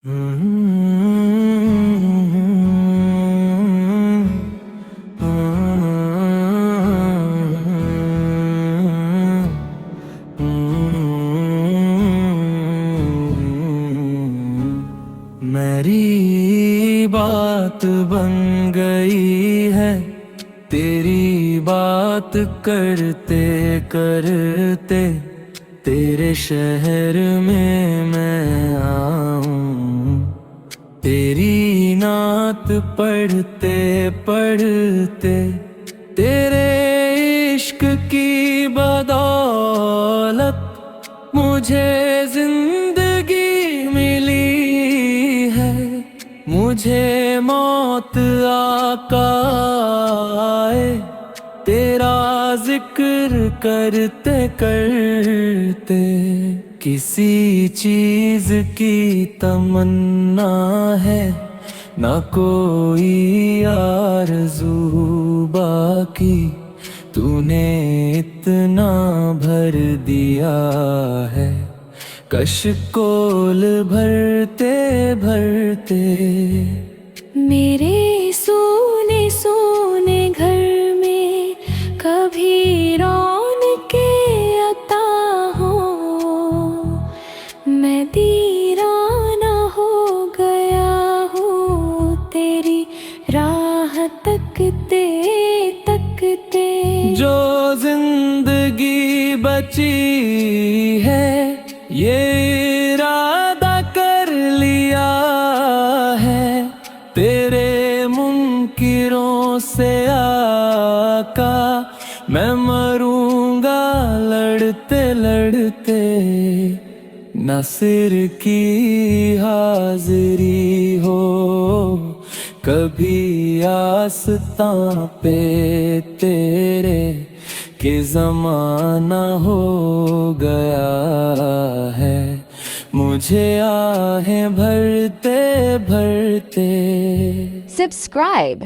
मेरी बात बन गई है तेरी बात करते करते, तेरे शहर में मैं आऊं, तेरी नात पढ़ते पढ़ते, तेरे इश्क की बदौलत मुझे जिंदगी मिली है, मुझे मौत आका आए तेरा जिक्र करते करते। किसी चीज की तमन्ना है ना कोई आरज़ू बाकी, तूने इतना भर दिया है कशकोल भरते भरते। मेरे सोने सोने घर में कभी रौनके अता हो, मैं दीवाना हो गया हूँ तेरी राह तकते तकते। जो जिंदगी बची है ये इरादा कर लिया है, तेरे मुनकिरों से आका मैं मरूंगा लड़ते लड़ते। न सिर की हाजिरी हो कभी आस्तां पे तेरे, कि ज़माना हो गया है मुझे आहें भरते भरते। Subscribe